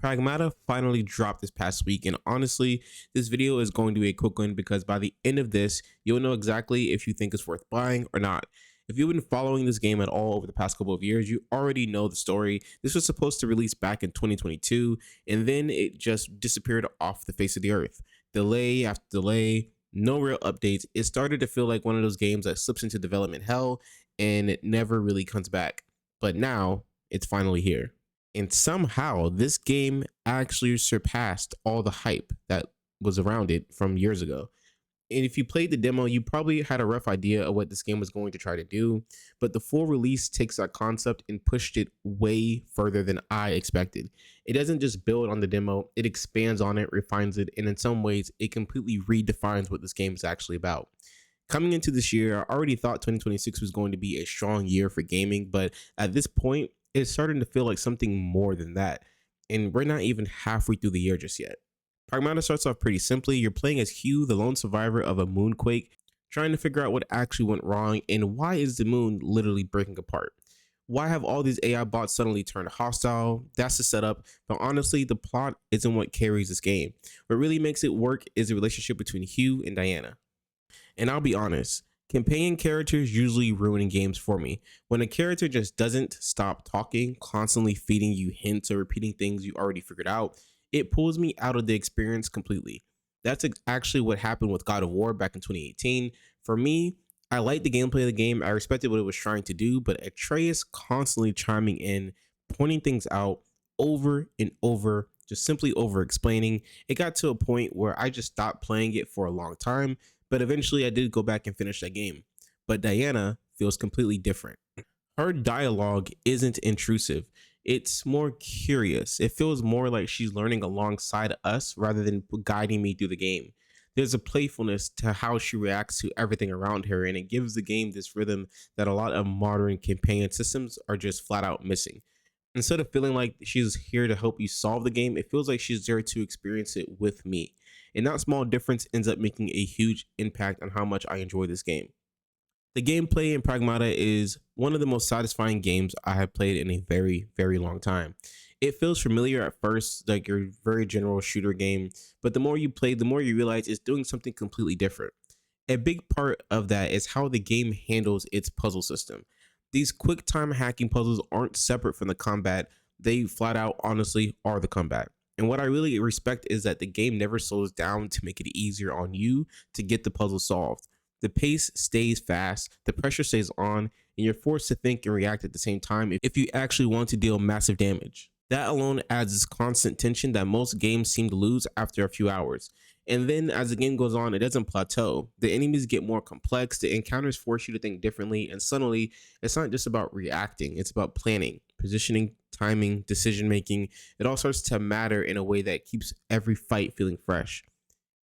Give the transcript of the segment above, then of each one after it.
Pragmata finally dropped this past week, and honestly, this video is going to be a quick one because by the end of this, you'll know exactly if you think it's worth buying or not. If you've been following this game at all over the past couple of years, you already know the story. This was supposed to release back in 2022, and then it just disappeared off the face of the earth. Delay after delay, no real updates. It started to feel like one of those games that slips into development hell and it never really comes back. But now it's finally here. And somehow this game actually surpassed all the hype that was around it from years ago. And if you played the demo, you probably had a rough idea of what this game was going to try to do, but the full release takes that concept and pushed it way further than I expected. It doesn't just build on the demo, it expands on it, refines it, and in some ways, it completely redefines what this game is actually about. Coming into this year, I already thought 2026 was going to be a strong year for gaming, but at this point, it's starting to feel like something more than that. And we're not even halfway through the year just yet. Pragmata starts off pretty simply. You're playing as Hugh, the lone survivor of a moonquake, trying to figure out what actually went wrong and why is the moon literally breaking apart. Why have all these AI bots suddenly turned hostile? That's the setup, but honestly, the plot isn't what carries this game. What really makes it work is the relationship between Hugh and Diana. And I'll be honest, companion characters usually ruin games for me. When a character just doesn't stop talking, constantly feeding you hints or repeating things you already figured out, it pulls me out of the experience completely. That's actually what happened with God of War back in 2018. For me, I liked the gameplay of the game. I respected what it was trying to do, but Atreus constantly chiming in, pointing things out over and over, just simply over explaining. It got to a point where I just stopped playing it for a long time, but eventually I did go back and finish that game. But Diana feels completely different. Her dialogue isn't intrusive. It's more curious. It feels more like she's learning alongside us rather than guiding me through the game. There's a playfulness to how she reacts to everything around her, and it gives the game this rhythm that a lot of modern companion systems are just flat out missing. Instead of feeling like she's here to help you solve the game, it feels like she's there to experience it with me. And that small difference ends up making a huge impact on how much I enjoy this game. The gameplay in Pragmata is one of the most satisfying games I have played in a very, very long time. It feels familiar at first, like your very general shooter game, but the more you play, the more you realize it's doing something completely different. A big part of that is how the game handles its puzzle system. These quick time hacking puzzles aren't separate from the combat, they flat out honestly are the combat. And what I really respect is that the game never slows down to make it easier on you to get the puzzle solved. The pace stays fast, the pressure stays on, and you're forced to think and react at the same time if you actually want to deal massive damage. That alone adds this constant tension that most games seem to lose after a few hours. And then as the game goes on, it doesn't plateau. The enemies get more complex, the encounters force you to think differently, and suddenly it's not just about reacting, it's about planning, positioning, timing, decision making. It all starts to matter in a way that keeps every fight feeling fresh.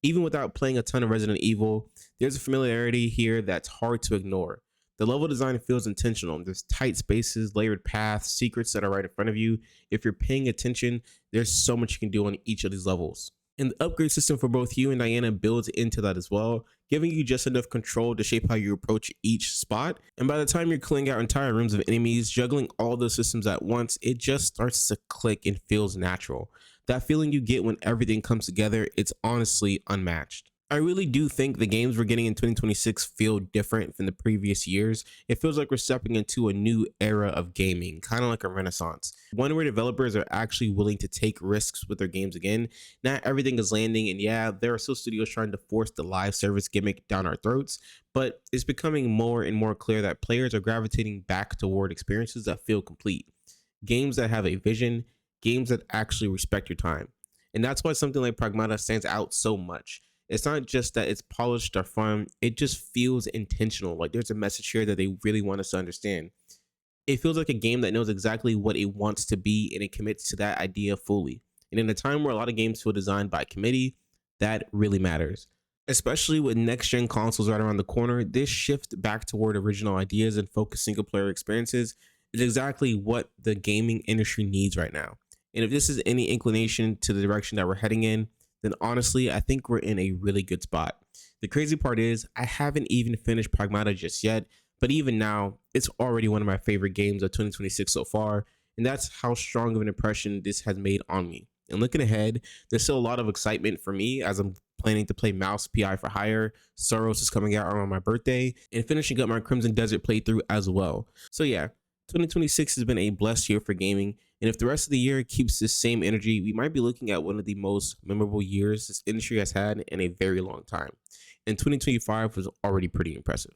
Even without playing a ton of Resident Evil, there's a familiarity here that's hard to ignore. The level design feels intentional. There's tight spaces, layered paths, secrets that are right in front of you. If you're paying attention, there's so much you can do on each of these levels. And the upgrade system for both you and Diana builds into that as well, giving you just enough control to shape how you approach each spot. And by the time you're clearing out entire rooms of enemies, juggling all those systems at once, it just starts to click and feels natural. That feeling you get when everything comes together, it's honestly unmatched. I really do think the games we're getting in 2026 feel different from the previous years. It feels like we're stepping into a new era of gaming, kind of like a renaissance. One where developers are actually willing to take risks with their games again. Not everything is landing, and yeah, there are still studios trying to force the live service gimmick down our throats, but it's becoming more and more clear that players are gravitating back toward experiences that feel complete. Games that have a vision, games that actually respect your time. And that's why something like Pragmata stands out so much. It's not just that it's polished or fun, it just feels intentional. Like there's a message here that they really want us to understand. It feels like a game that knows exactly what it wants to be and it commits to that idea fully. And in a time where a lot of games feel designed by committee, that really matters. Especially with next gen consoles right around the corner, this shift back toward original ideas and focused single player experiences is exactly what the gaming industry needs right now. And if this is any inclination to the direction that we're heading in, then honestly, I think we're in a really good spot. The crazy part is, I haven't even finished Pragmata just yet, but even now, it's already one of my favorite games of 2026 so far, and that's how strong of an impression this has made on me. And looking ahead, there's still a lot of excitement for me as I'm planning to play Mouse PI for Hire. Soros is coming out around my birthday, and finishing up my Crimson Desert playthrough as well. So yeah, 2026 has been a blessed year for gaming, and if the rest of the year keeps this same energy, we might be looking at one of the most memorable years this industry has had in a very long time. And 2025 was already pretty impressive.